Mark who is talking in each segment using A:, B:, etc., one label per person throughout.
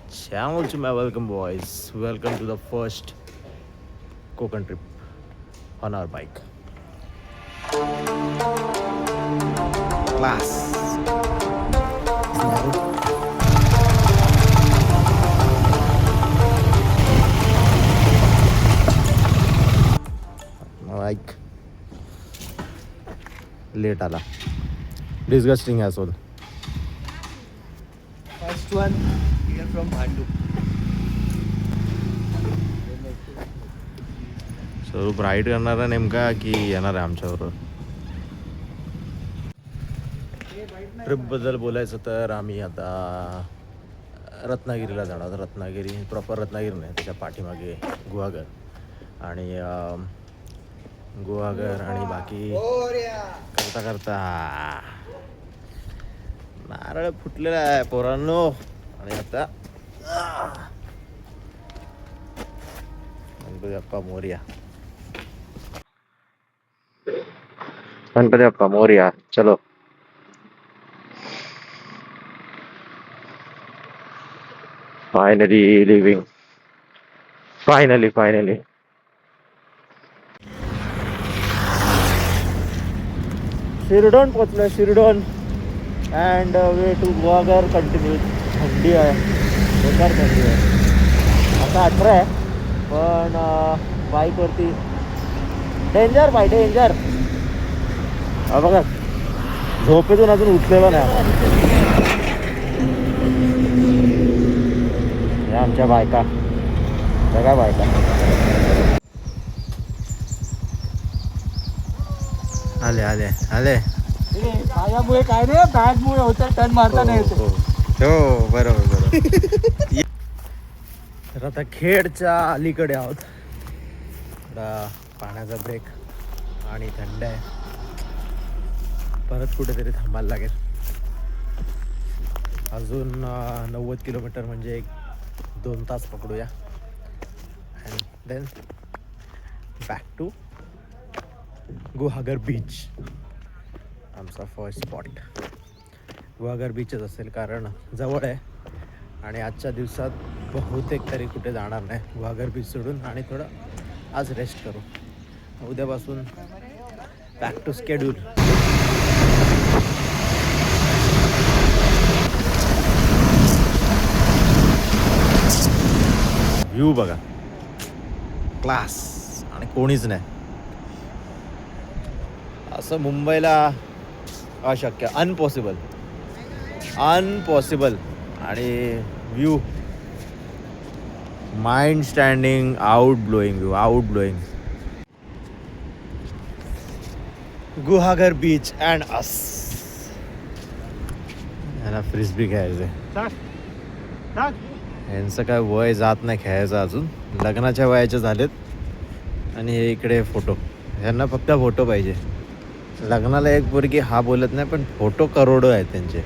A: channel to my welcome boys. Welcome to the first Konkan trip on our bike. Class. Like late आला. Disgusting as well.
B: First one here from Bhandu.
A: स्वरूप ride करणारा नेमका की येणार आहे आमच्याबरोबर. ट्रिपबद्दल बोलायचं तर आम्ही आता रत्नागिरीला जाणार. रत्नागिरी प्रॉपर रत्नागिरी नाही, त्याच्या पाठीमागे गुहागर आणि गुहागर आणि बाकी करता करता नारळ फुटलेला आहे पोरांनो. आणि आता गणपती बाप्पा मोरया. गणपती बाप्पा मोरया. चलो फायनली लिव्हिंग. फायनली शिरडोन पोचलोय. Shirdon and way to Guhagar continue. थंडी आहे, बेकार थंडी आहे. आता 18 आहे पण बाईकवरती डेंजर बाय डेंजर. बघा झोपेतून अजून उठलेलं नाही. या आमच्या बायका बघा बायका. आले आले आले.
B: पायामुळे काय नाही, बॅगमुळे होतं. टर्न मारता नाही येते.
A: हो बरोबर. तर आता खेडच्या अलीकडे आहोत. थोडा पाण्याचा ब्रेक आणि थंड आहे. परत कुठेतरी थांबायला लागेल. अजून 90 किलोमीटर म्हणजे 2 तास पकडूया. And then back to Guhagar beach. आमचा फर्स्ट स्पॉट गुहागर बीचच असेल, कारण जवळ आहे आणि आजच्या दिवसात बहुतेक तरी कुठे जाणार नाही गुहागर बीच सोडून. आणि थोडं आज रेस्ट करू. उद्यापासून बॅक टू स्केड्यूल. व्ह्यू बघा क्लास. आणि कोणीच नाही. असं मुंबईला अशक्य, अनपॉसिबल. आणि view mind standing, out blowing view. Guhagar beach and us. यांना फ्रिस्बी खेळायचंय. यांचं काय वय जात नाही खेळायचं अजून. लग्नाच्या वयाचे झालेत आणि हे इकडे फोटो. यांना फक्त फोटो पाहिजे. लग्नाला एक पोरगी हा बोलत नाही, पण फोटो करोडो आहेत त्यांचे.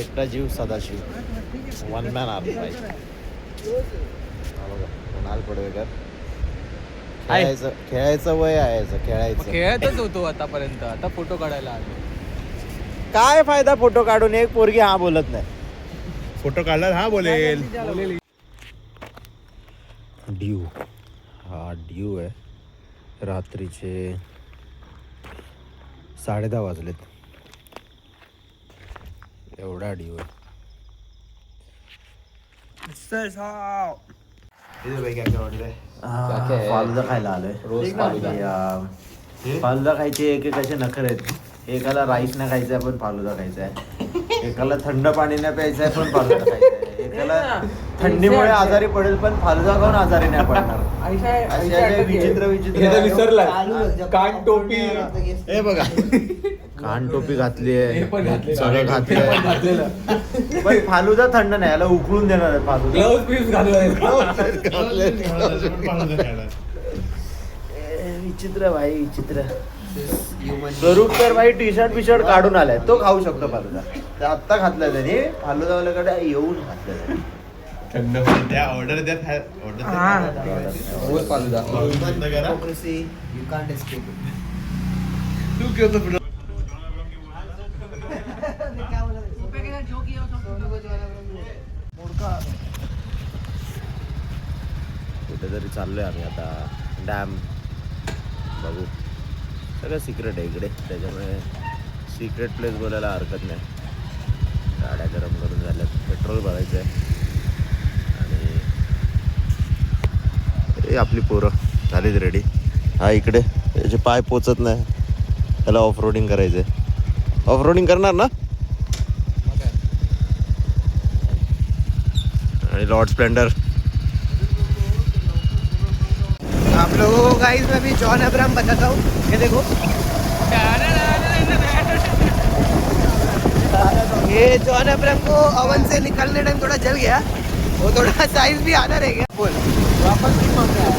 A: एकटा जीव सदाशिव. One man army. Kunal Padvekar. खेळायचं वय आहे.
B: खेळतच होतो आतापर्यंत. आता फोटो काढायला आलो.
A: काय फायदा फोटो काढून. एक पोरगी हा बोलत नाही.
C: फोटो काढला हा बोलेल.
A: ड्यू. हा ड्यू आहे. रात्रीचे 10:30 वाजलेत. एवढा ड्यू आहे. फालुदा खायला आलोय.
B: रोज
A: फालुदा खायचे एक असे नखर आहेत. एकाला राईस नाही खायचंय पण फालुदा खायचा आहे. एकाला थंड पाणी नाही प्यायचंय पण फालुदा खायचा आहे. एकाला थंडीमुळे आजारी पडेल पण फालुदा खाऊन आजारी नाही पडणार. विचित्र
B: कान टोपी.
A: हे बघा कान टोपी घातली आहे, सगळं घातलेलं पण फालुदा थंड नाही. याला उकळून देणार आहे फालुदा. विचित्र भाई विचित्र. स्वरूप तर भाई टी शर्ट काढून आलाय. तो खाऊ शकतो फालुदा. तर आत्ता घातलाय त्याने. फालुदावाल्याकडे येऊन घातलाय.
C: थंड द्या. ऑर्डर द्या.
B: रोज फालुदा.
C: तू घेतो
A: कुठेतरी चाललोय आम्ही आता. डॅम बघू. सगळं सिक्रेट आहे इकडे, त्याच्यामुळे सिक्रेट प्लेस बोलायला हरकत नाही. गाड्या गरम करून झाल्यात, पेट्रोल भरायचं आहे. आणि हे आपली पोरं झालीच रेडी. हा इकडे याचे पाय पोचत नाही, त्याला ऑफ रोडिंग करायचं आहे. ऑफ रोडिंग करणार ना. आणि लॉर्ड स्प्लेंडर.
D: आप लोगों को गाइस मैं भी जॉन अब्राहम बताता हूँ. ये देखो, ये जॉन अब्राहम को ओवन से निकलने टाइम थोड़ा जल गया, वो थोड़ा साइज भी आधा रह गया. बोल
B: वापस नहीं मांग रहा है.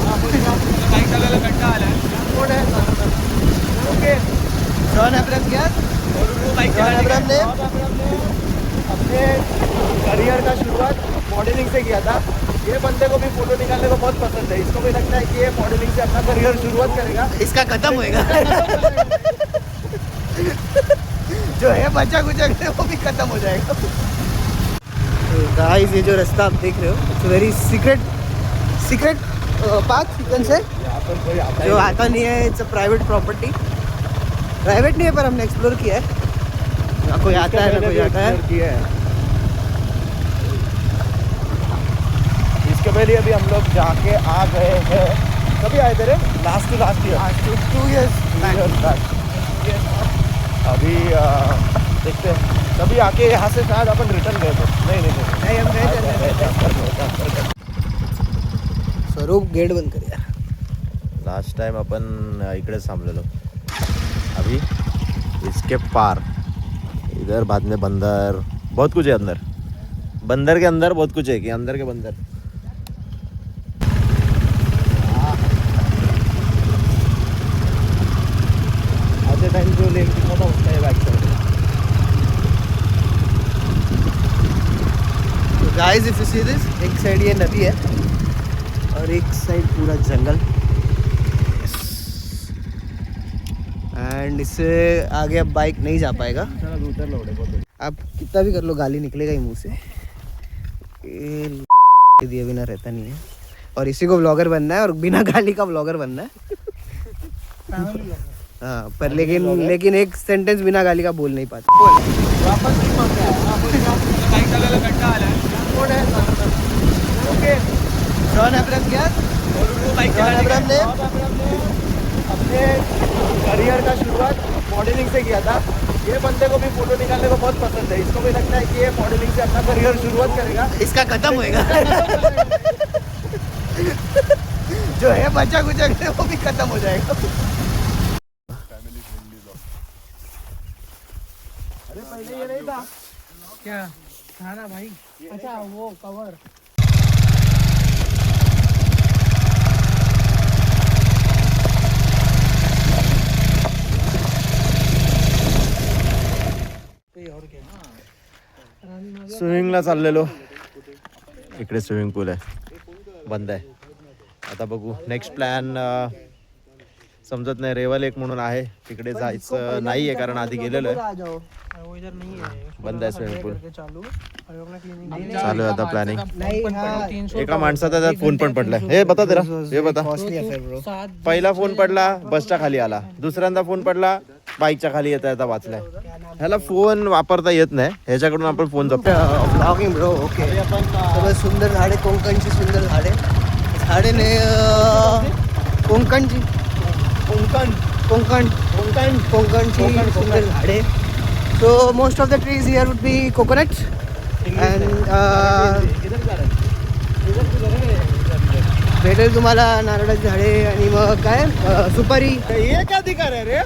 D: ओके. जॉन अब्राहम क्या, जॉन अब्राहम ने
B: अपने करियर का शुरुआत मॉडलिंग से किया था. ये बंदे को भी फोटो निकालने को बहुत पसंद है. इसको भी लगता है कि ये मॉडलिंग से अपना करियर शुरुआत करेगा.
D: इसका खत्म होएगा. जो है बचा कुचा के वो भी खत्म हो जाएगा. गाइस ये जो रास्ता आप देख रहे हो, it's very secret path you can say.
B: यहाँ पर कोई आता
D: जो आता नहीं है, it's a private property. Private नहीं है पर हमने एक्सप्लोर किया है. ना कोई आता है ना कोई आता है.
B: इसके पहले अभी हम लोग जाके आ गए हैं. कभी आए थे रे? Last year.
D: 2 years back.
B: अभी देखते हैं. तभी आके यहाँ से शायद अपन रिटर्न गए थे. नहीं
D: नहीं हम गए थे. स्वरूप गेट बंद कर यार.
A: लास्ट टाइम अपन इकडेच थांबलेलो. अभी इसके पार इधर बाद में बंदर, बहुत कुछ है अंदर. बंदर के अंदर बहुत कुछ है कि अंदर के बंदर.
B: आते टाइम जो लेक दिखा था उसका back side.
D: Guys if you see this, एक साइड ये नदी है और एक साइड पूरा जंगल. एंड इससे आगे अब बाइक नहीं जा पाएगा.
B: उतर लो बहुत.
D: आप कितना भी कर लो गाली निकलेगा ही मुंह से. ये दिए बिना रहता नहीं है. और इसी को व्लॉगर बनना है और बिना गाली का व्लॉगर बनना है. हाँ पर लेकिन एक सेंटेंस बिना गाली का बोल नहीं पाता. बोल
B: वापस नहीं मांग रहा है. ओके.
D: जॉन अब्राहम क्या, जॉन अब्राहम ने
B: अपने करियर का शुरुआत मॉडलिंग से किया था. ये बंदे को भी फोटो निकालने को बहुत पसंद है. इसको भी लगता है कि ये मॉडलिंग से अपना करियर शुरुआत करेगा.
D: इसका खत्म होएगा. जो है बचा कुचा के वो भी खत्म हो जाएगा.
B: अरे पहले ये नहीं था
E: क्या था ना भाई. अच्छा वो कवर.
A: स्विमिंगला चाललेलो. इकडे स्विमिंग पूल आहे, बंद आहे. आता बघू नेक्स्ट प्लॅन. समजत नाही. रेवा लेक म्हणून आहे तिकडे जायचं नाही आहे कारण आधी गेलेलो आहे.
D: आ जाओ.
E: वो इधर नहीं है.
A: बंद आहे स्विमिंग पूल.
E: चालू और अपना क्लीनिंग
A: चालू आहे आता प्लॅनिंग.
D: नहीं हाँ,
E: 300
A: एका माणसाचा त्यात फोन पण पडलाय. हे बता तेरा, हे बता.
D: Costly affair bro.
E: 7
A: पहिला फोन पडला बसच्या खाली आला, दुसऱ्यांदा फोन पडला बाईकच्या खाली येता येता वाचलाय. ह्याला फोन वापरता येत नाही, ह्याच्याकडून आपण फोन जप्त.
D: Blogging bro. ओके. सगळं सुंदर झाडे, कोंकणची सुंदर झाडे. झाडेने कोंकणची कोंकणची सुंदर झाडे. So most of the trees here would be coconuts and भेटेल तुम्हाला नारळाची झाडे आणि मग काय सुपारी.
B: ये क्या दिखा रहे रे?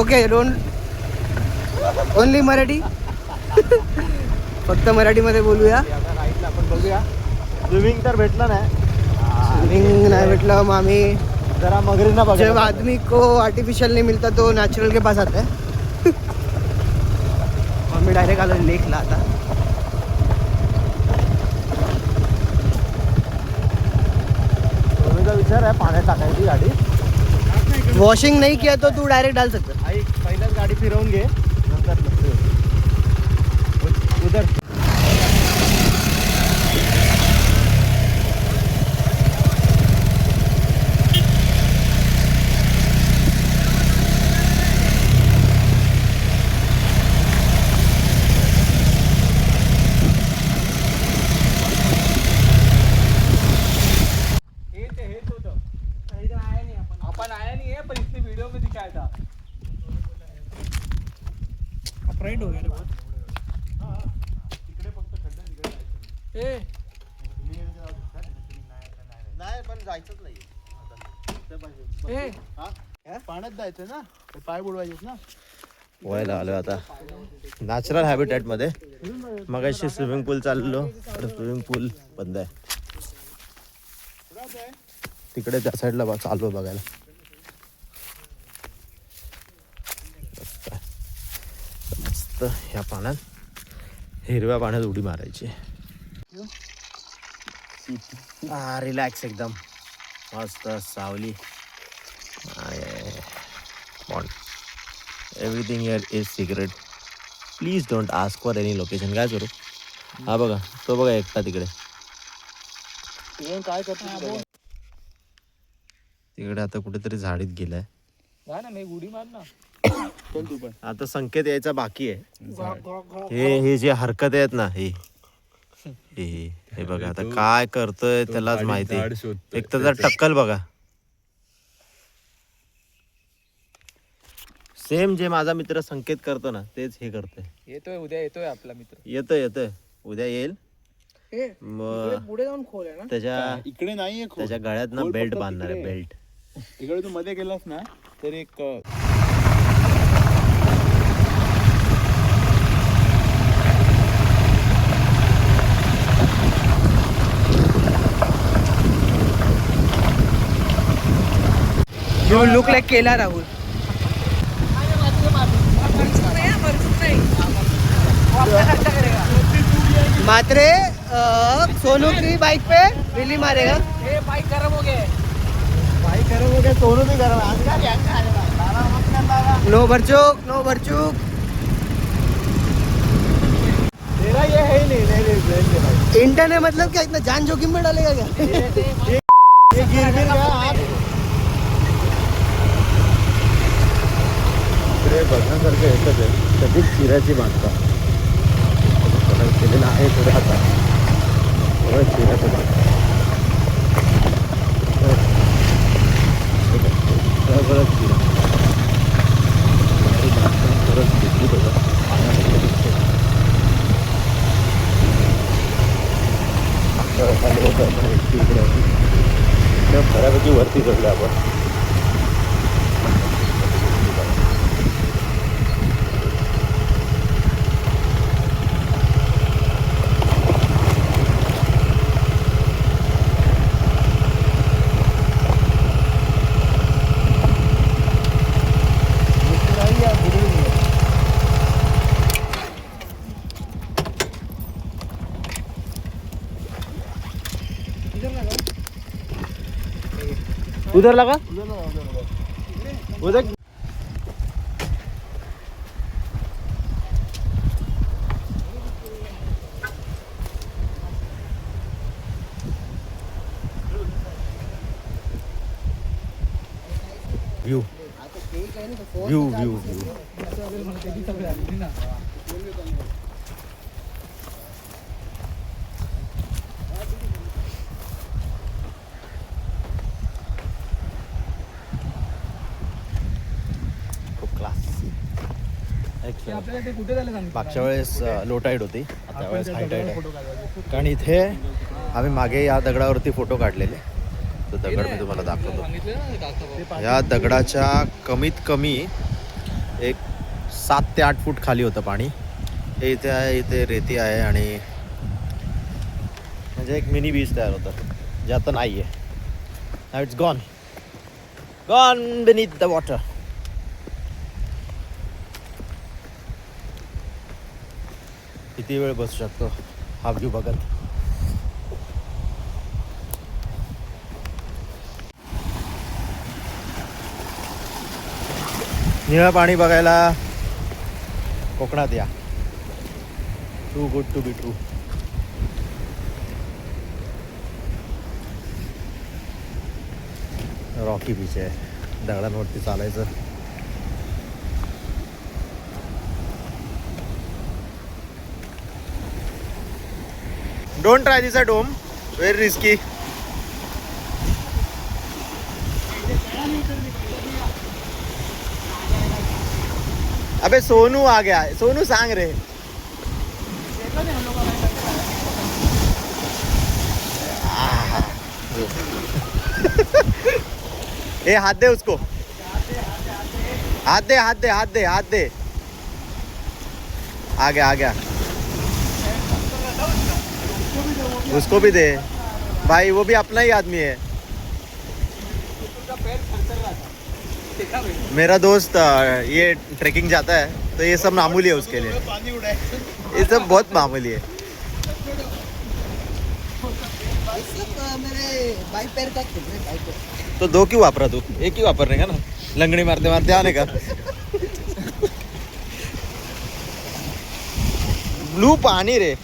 D: Okay don't only Marathi. फक्त मराठीमध्ये बोलूया.
B: आपण बघूया. स्विमिंग तर भेटलं नाही.
D: स्विमिंग नहीं भेटलं मग आम्ही.
B: जरा मगरीना बघा.
D: जब आदमी को आर्टिफिशियल नहीं मिलता तो नेचुरल के पास आता है. आम्ही डायरेक्ट आलो लेकला आता.
B: मम्मीचा विचार आहे पाण्यात टाकायची गाडी.
D: वॉशिंग नहीं किया तो तू डायरेक्ट डाल सकता.
B: आई पहिल्याच गाडी फिरवून घे नंतर उधर.
E: फ्रेंड हो गया रे बहुत. ए
B: नाही पण जायचंच नाही
E: ए
C: पाण्यात जायचं ना पाय बुडवायचे ना.
A: पोहायला आलो आता नॅचरल हॅबिटॅट मध्ये. मग अशी स्विमिंग पूल चाललो तर स्विमिंग पूल बंद आहे. तिकडे त्या साईडला चाललो बघायला. मस्त ह्या पाण्यात हिरव्या पाण्यात उडी मारायची. रिलॅक्स एकदम मस्त सावली. Everything here is secret. Please don't ask for any location. काय करू? हा बघा तो बघा एकटा तिकडे.
B: काय करतो
A: तिकडे आता कुठेतरी झाडीत गेलाय.
E: जा ना, मी उडी मार ना.
C: चल तू पण.
A: आता संकेत यायचा बाकी आहे. हे जे हरकत आहेत ना हे बघा आता काय करतोय त्यालाच माहिती. एक तर टक्कल बघा. सेम जे माझा मित्र संकेत करतो ना तेच हे करतोय.
E: येतोय उद्या येतोय आपला मित्र.
A: येतोय उद्या येईल.
E: ए
A: मग
E: पुढे जाऊन खोल आहे ना.
A: त्याच्या
C: इकडे नाहीये खोल.
A: त्याच्या गळ्यात ना
C: खोल
A: बेल्ट
C: फक्त
A: बांधणार आहे.
C: तिकडे.
A: बेल्ट
C: इकडे तू मध्ये गेलास ना तर एक
D: You look like केला राहुल. मात्रे सोनू की बाइक पे बिल्ली मारेगा.
E: ए बाइक गरम हो गया.
B: भाई करोगे सोनू भी करो.
D: नो भरचूक, नो भरचूक.
B: तेरा ये है ही नहीं.
D: इंटरनेट है मतलब क्या इतना जान जोखिम में डालेगा क्या?
B: ये गिर गया.
A: इकडे बघण्यासारखं एकच आहे. कधीच चिऱ्याची बांधकाम केलेलं आहे. थोडं आता चिऱ्याचं बांधकाम परत चिरा परत घेतली बघा. बऱ्यापैकी वरती चढलो आपण. उधर लगा उधर. व्यू व्यू व्यू व्यू
E: आपल्याला ते कुठे झालं सांग.
A: मागच्या वेळेस लो टाईड होती. आता वेळेस हाय टाईड आहे. कारण इथे आम्ही मागे या दगडावरती फोटो काढलेले. तो दगड मी तुम्हाला दाखवतो. या दगडाच्या कमीत कमी एक 7 ते 8 फूट खाली होतं पाणी. हे इथे आहे. इथे रेती आहे आणि म्हणजे एक मिनी बीच तयार होतं जे आता नाही आहे. नाव it's gone beneath the water. किती वेळ बसू शकतो हा व्ह्यू बघत. निळं पाणी बघायला कोकणात या. Too good to be true. Rocky beach आहे. दगडांवरती चालायचं. Don't try this at home. Very risky. अबे सोनू आ गया, सोनू सांग रे. ए हाथ दे उसको, हाथ दे हाथ दे हाथ दे हाथ दे. आ गया आ गया. उसको भी दे भाई, वो भी अपना ही आदमी है. मेरा दोस्त ये ट्रेकिंग जाता है तो ये सब मामूली है उसके लिए.
C: पानी उड़ाए.
A: ये सब बहुत मामूली है.
D: मेरे बाइक पैर का बाइक पैर.
A: तो दो क्यों वापरा तू, एक ही वापरने का ना, लंगड़ी मारते मारते आने का. ब्लू पानी रे.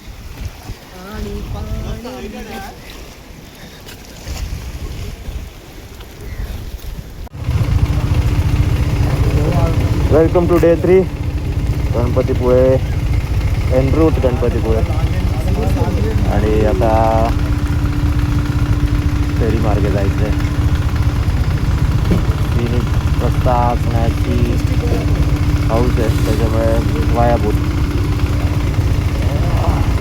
A: Welcome to day 3 Ganpatipule en route Ganpatipule. आणि आता फेरी मार्गे जायचं आहे. 3 रस्ता असण्याची हाऊस आहे, त्याच्यामुळे वाया बोट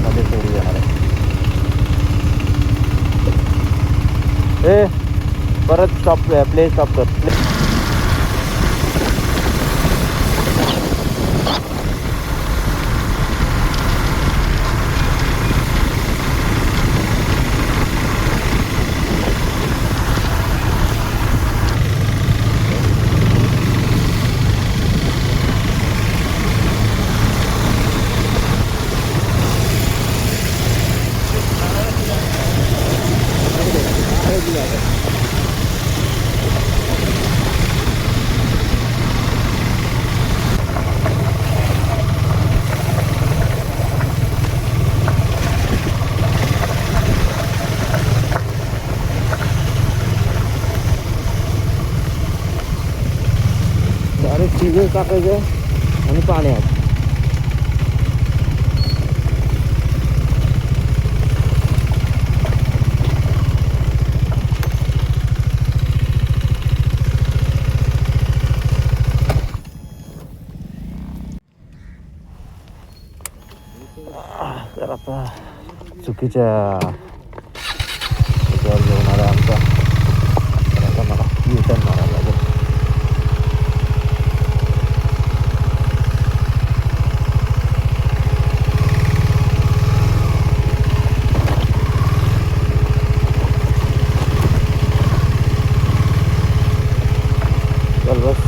A: मध्ये फेरी जाणार आहे. ए परत स्टॉप, प्ले स्टॉप कर. डायरेक्ट चिजे टाकायचं आणि पाण्यात. तर आता चुकीच्या याच्यावर घेऊन आला आमचा. तर आता मला U-turn मारायला लागेल. चल बस.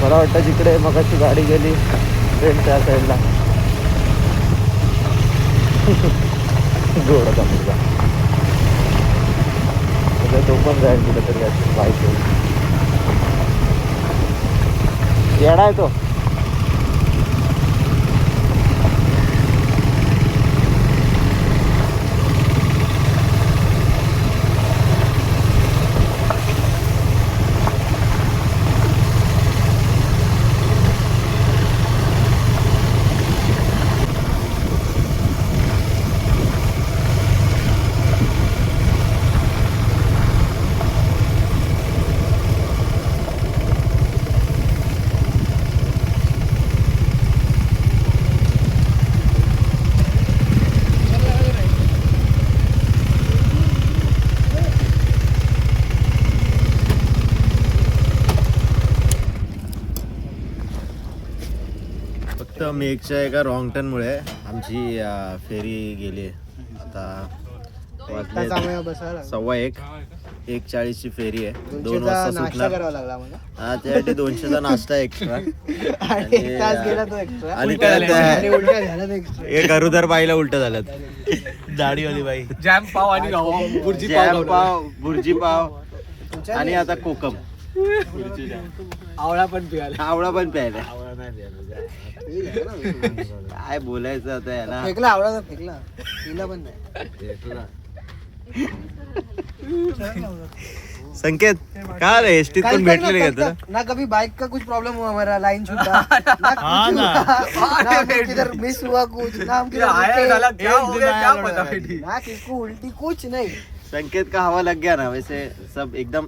A: मला वाटतं जिकडे मगाशी गाडी गेली ट्रेन त्या साईडला गोडाचा मुलगा तो पण जाईल कुठेतरी असेल बाईक येडा आहे तो. फक्त मेघच्या एका रॉंग टर्नमुळे आमची फेरी गेली. आता वाजले 1:15, 1:40ची फेरी आहे. 2 वाजता सुटणार.
D: लागला मला.
A: हा त्यासाठी 200चा नाश्ता एक्स्ट्रा.
D: एक्स्ट्रा
A: आणि काय
D: उलट्या झाल्या तर एक्स्ट्रा.
A: एक गरुदर बाईला उलट झाल्यात. दाढीवाली बाई.
E: जॅम पाव आणि बुर्जी
A: जॅम पाव, भुर्जी पाव आणि आता कोकम.
E: आवळा पण पियाला.
A: आवळा पण प्यायला. काय बोलायचं आता याला.
D: फेकला आवडा फेकला पिला पण नाही.
A: संकेत का रे एसटीत पण भेटलेले का तुला
D: ना कभी बाइक का कुछ प्रॉब्लम हुआ हमारा लाइन छूटा ना कुछ हुआ ना हम किधर मिस हुआ कुछ ना हम किधर रुके, ना किसको उल्टी कुछ नहीं.
A: संकेत का हवा लग गया ना वैसे सब एकदम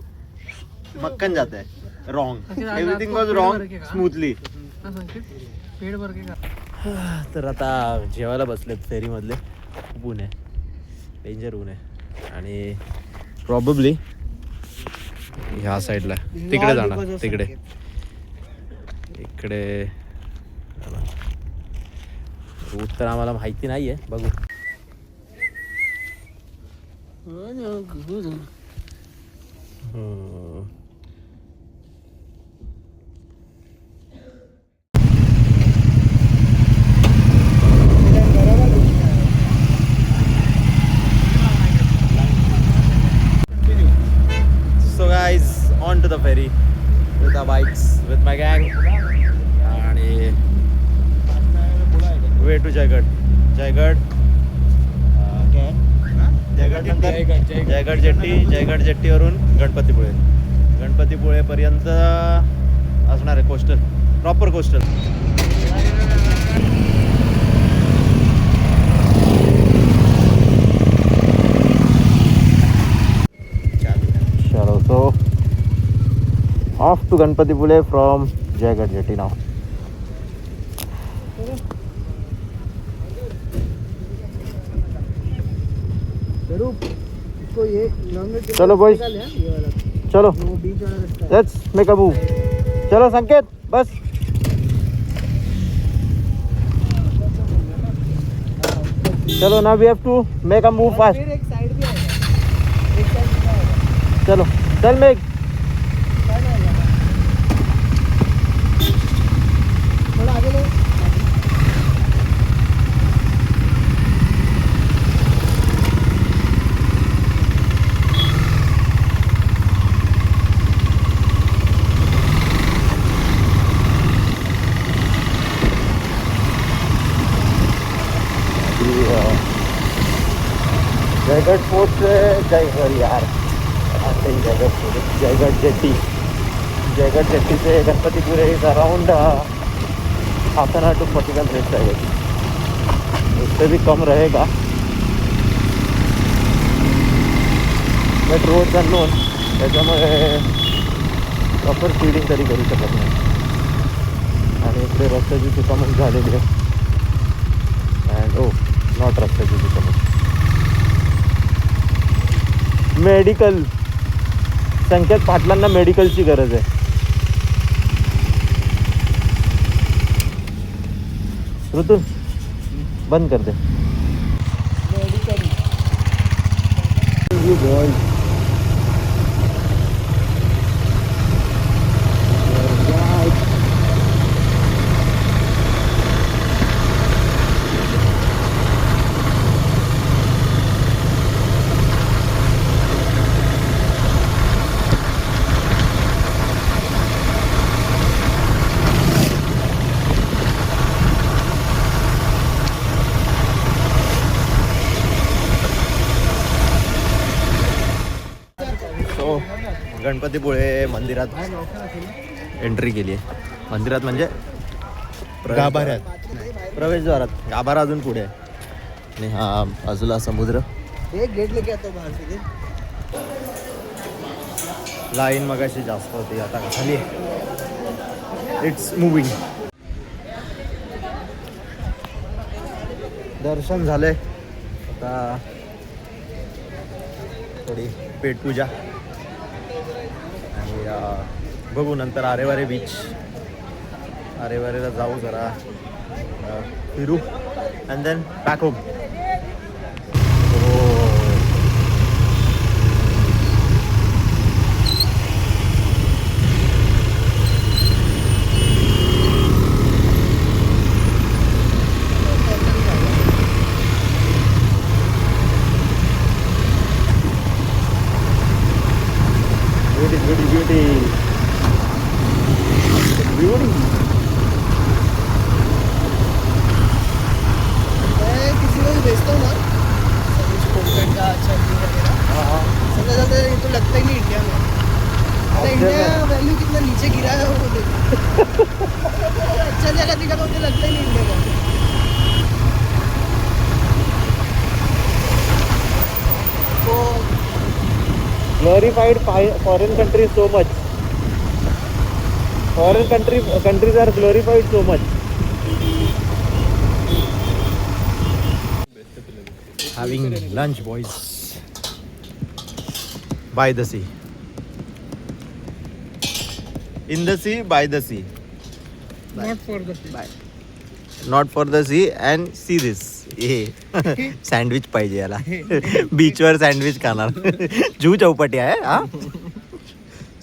A: मक्कन जाता है wrong everything was wrong smoothly.
E: पेट भर के
A: तर आता जेवायला बसलेत फेरी मधले. खूप ऊन आहे डेंजर ऊन आहे आणि प्रॉबेबली ह्या साईडला तिकडे जाणार तिकडे इकडे रूट तर आम्हाला माहिती नाहीये बघू. So guys, on to the ferry with our bikes, with my gang आणि way to जयगड. जयगड जयगड जेट्टीवरून गणपतीपुळे. गणपतीपुळेपर्यंत असणार आहे कोस्टल, प्रॉपर कोस्टल. चलो so off to Ganpatipule from Jaigarh Jetty now.
D: इसको ये
A: चलो boys, चलो
D: वो बीच वाला रास्ता.
A: let's make a move. चलो संकेत बस. चलो now we have to make a move fast.
D: फिर एक साइड भी आएगा, एक साइड भी आएगा.
A: चलो चल मेघ.
D: थोड़ा आगे लो.
A: जयगढ़ फोर्ट से जयगढ़ यार आते ही Jaigad fort, Jaigad jetty. Jaigad jetty से Ganpatipule is around half an hour to 45 minutes रहेगा. उससे भी कम रहेगा बट रोड अननोन त्याच्यामुळे प्रॉपर स्पीडिंग तरी करू शकत नाही. आणि इकडे रस्त्याची चुकामुक झालेली आहे. अँड ओ नॉट रस्त्याची चुकामुक, मेडिकल. संकेत पाटलांना मेडिकलची गरज आहे. ऋतू बंद कर दे. गणपतीपुळे मंदिरात एंट्री केली आहे. मंदिरात म्हणजे
C: गाभाऱ्यात.
A: प्रवेशद्वारात. गाभारा अजून पुढे आहे आणि हा बाजूला समुद्र.
D: एक गेट लेके आता बाहेर से.
A: लाईन मगाशी जास्त होती, आता खाली इट्स मुव्हिंग. दर्शन झालंय, आता थोडी पेटपूजा आणि बघू नंतर आरेवारे बीच. आरेवारेला जाऊ जरा फिरू अँड देन बॅक होम.
D: किसी को भी भेजता हूँ ना कोलकाता का अच्छा व्यू वगैरह, समझा जाता है. ये तो लगता ही नहीं इंडिया में. इंडिया वैल्यू कितना नीचे गिरा है वो देखो। अच्छा जगह दिखा तो मुझे लगता ही नहीं इंडिया का। तो
A: glorified foreign countries so much. Foreign countries are glorified so much. Having lunch, boys. By the sea. In the sea, by the sea.
E: Not for the sea.
A: Not for the sea and see this. Sandwich पाहिजे याला. बीचवर sandwich खाणार. जू चौपटी आहे हा.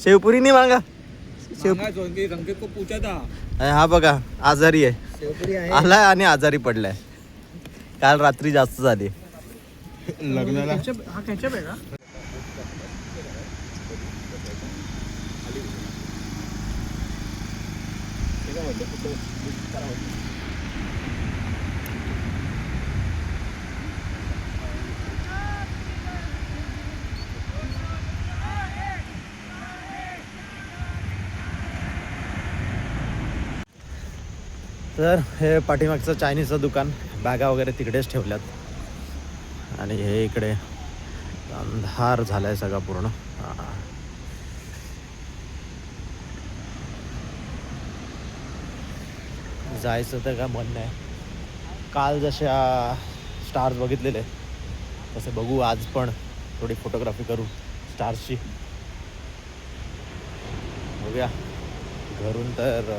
A: शेवपुरी नाही मागा.
E: संकेत को पूछा था.
A: हा बघा आजारी आहे.
D: शेवपुरी आहे.
A: आलाय आणि आजारी पडलाय. काल रात्री जास्त झाली.
C: लग्नाला
E: हा केचप आहे का?
A: तर हे पाठीमागचं चायनीजचं दुकान. बॅगा वगैरे तिकडेच ठेवल्यात आणि हे इकडे अंधार झालाय सगळा पूर्ण. जायचं तर काय मन नाही. काल जशा स्टार्स बघितलेले तसे बघू आज पण थोडी फोटोग्राफी करू स्टार्सची. बघूया. घरून तर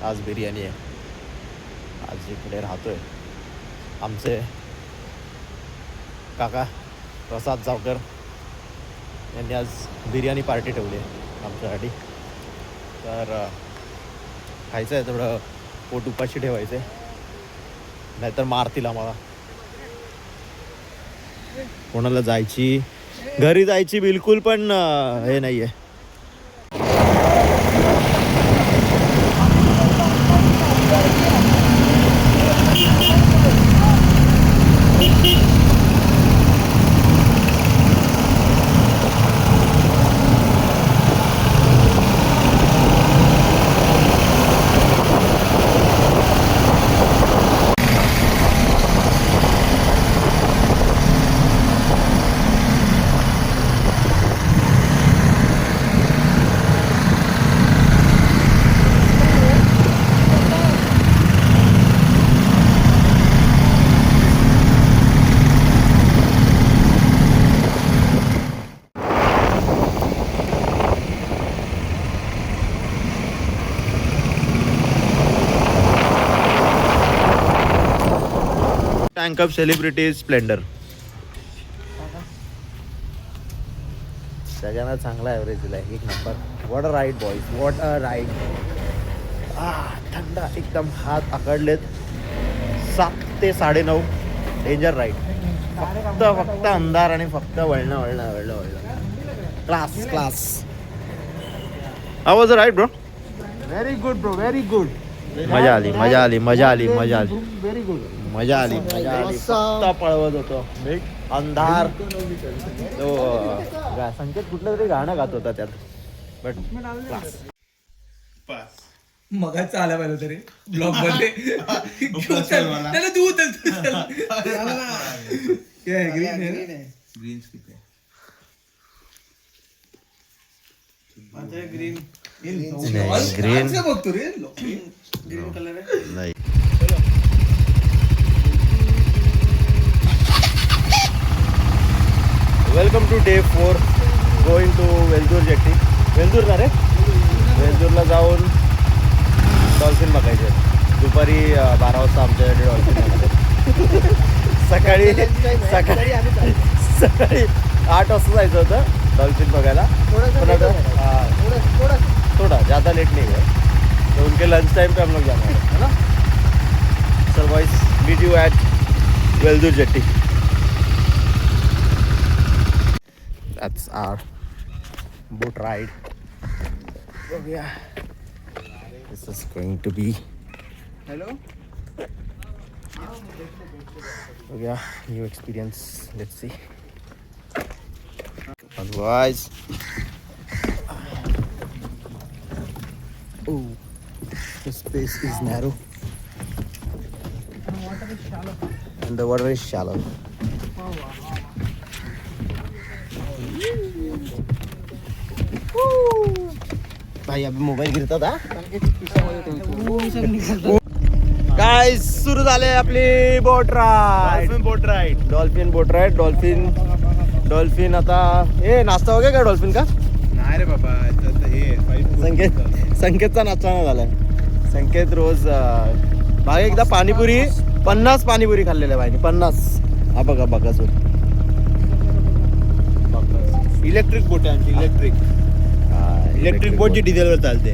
A: आज बिर्याणी आहे. आज इकडे राहतोय आमचे काका प्रसाद जावकर यांनी आज बिर्याणी पार्टी ठेवली आहे आमच्यासाठी. तर खायचं आहे थोडं. पोट उपाशी ठेवायचं आहे नाहीतर मारतील आम्हाला. कोणाला जायची घरी जायची बिलकुल पण हे नाही आहे. Tank of celebrity Splendor. सगळ्यांना चांगला ॲव्हरेज दिला आहे. एक number. What a ride boys. What a ride. थंड एकदम. हात आकडलेत. 7 ते 9:30 डेंजर राईड. फक्त अंधार आणि फक्त वळणं. क्लास. हाऊ वाज the ride bro?
B: Very good bro, very good.
A: मजा आली.
B: Very good.
A: मजा आली. फक्त पळवत होतो. अंधार. तो संकेत कुठलं तरी गाणं गात होता त्यात. But
C: pass.
E: मगाच आला पाहिजे तरी ब्लॉग मध्ये. त्याला तू
C: ग्रीन स्टिक आहे.
A: ग्रीन
E: बघतो रे. ग्रीन कलर आहे.
A: नाही. Welcome to day 4. Going to Veldur jetty. Veldur ना रे. वेल्दूरला जाऊन डॉल्फिन बघायचे. दुपारी 12 वाजता आमच्याकडे डॉल्फिन बघायचे. सकाळी 8 वाजता जायचं होतं डॉल्फिन बघायला. थोड़ा ज़्यादा लेट नहीं है तो उनके लंच टाइम पे हम लोग जाना है ना. Sir boys meet you at Veldur jetty. That's our boat ride. Oh yeah, this is going to be.
D: Hello.
A: Oh yeah, new experience. Let's see. Otherwise, Oh, the space is narrow and the water is shallow. भाई अभी mobile गिरतात हा. काय सुरू झाले आपली बोट ride. Dolphin बोट ride. Dolphin आता ए नाश्ता वगैरे का डॉल्फिन का
C: नाही रे बाबा
A: संकेतचा नाश्ता नाही झालाय. संकेत रोज भाई एकदा पाणीपुरी 50 पाणीपुरी खाल्लेल्या बाईने 50. हा बघा बघा
C: इलेक्ट्रिक बोट आहे आमची. इलेक्ट्रिक बोट जी डिझेलवर चालते.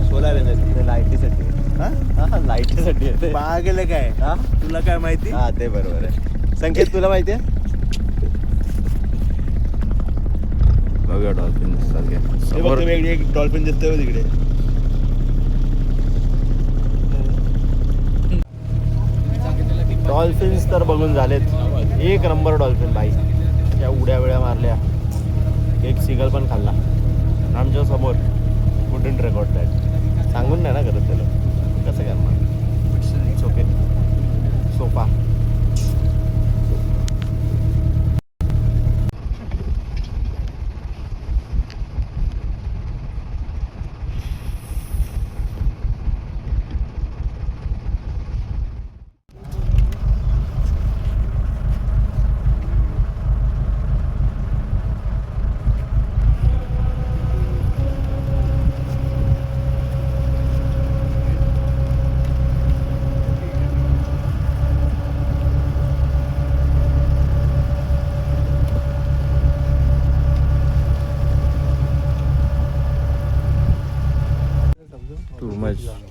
C: सोलार
A: लाईटीसाठी. हा लाईटीसाठी येते.
C: गेलं काय
A: हा
C: तुला काय माहिती.
A: हा ते बरोबर आहे. संकेत तुला माहिती आहे. बघा डॉल्फिन
C: समोर एक डॉल्फिन दिसतोय तिकडे.
A: डॉल्फिन्स तर बघून झालेत. एक नंबर डॉल्फिन भाई. त्या उड्या मारल्या. एक सिगल पण खाल्ला आमच्या समोर. कुठून रेकॉर्ड दॅट सांगून नाही ना करत त्याला. कसं करणार. It's okay. Sofa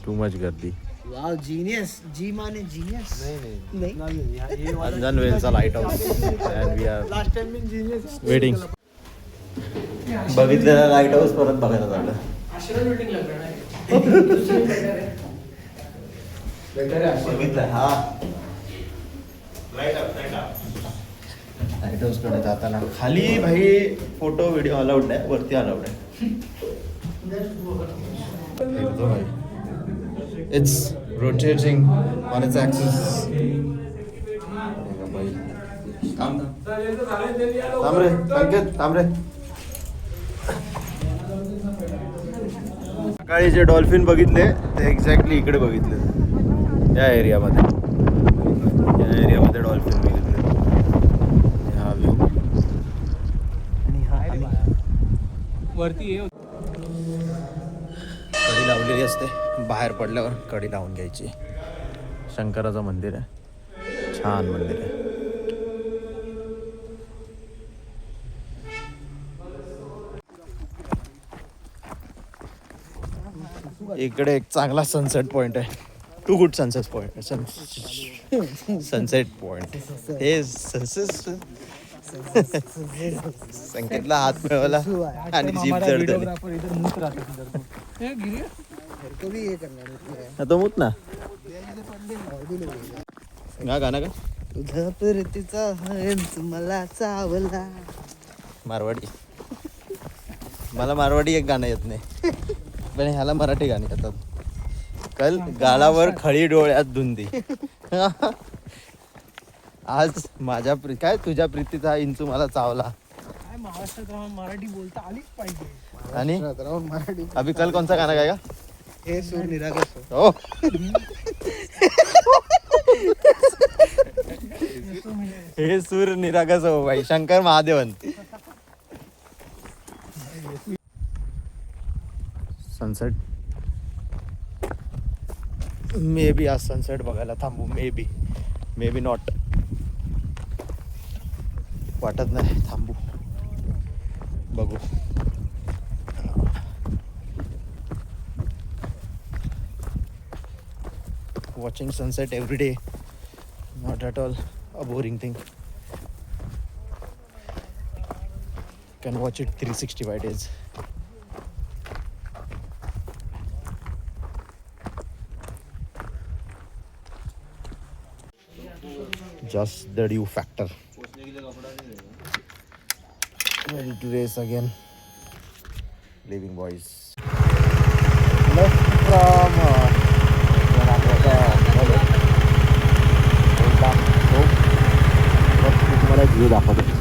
A: too much गर्दी.
D: Wow genius. जी माने जीनियस. नाही
A: अंजन वेलचा lighthouse and we are
B: last time मी जीनियस
A: वेटिंग. बघितलेला लाईट हाऊस परत बघायला झालं. बघितलं हा लाईट हाऊस कडे जाताना खाली भाई फोटो व्हिडिओ अलाउड नाही. वरती अलाउड आहे. It's rotating on its axis. थांब रे संकेत थांब रे. सकाळी जे डॉल्फिन बघितले ते एक्झॅक्टली इकडे बघितले. या एरियामध्ये डॉल्फिन बघितले. हा व्ह्यू
E: वरती
A: कडी लावलेली असते. बाहेर पडल्यावर कडी लावून घ्यायची. शंकराचं मंदिर आहे. छान मंदिर आहे. इकडे एक चांगला सनसेट पॉइंट आहे. Too good sunset point. Sunset point हे संकेतला हात मिळवला आणि जीप चढतली. तो मूत ना गाणं का
D: तुझा परतीचा हंस मला चावला.
A: मारवाडी. मला मारवाडी एक गाणं येत नाही पण ह्याला मराठी गाणी येतात. कल गालावर खळी डोळ्यात धुंदी. आज माझ्या काय तुझ्या प्रीतीचा इंचू मला चावला.
B: महाराष्ट्रात राहून मराठी बोलता आलीच पाहिजे.
A: आणि
D: मराठी
A: अभी कल कौन सा गाना गाएगा.
D: हे सूर निरागस
A: ओ हे सूर निरागस हो भाई. Shankar Mahadevan. Sunset may be आज सनसेट बघायला थांबू. May be not. वाटत नाही. थांबू बघू. Watching sunset every day, not at all a boring thing. Can watch it 365 days. Just the dew factor. Ready to race again. Living boys left from तुम्हाला एक view दाखवतो.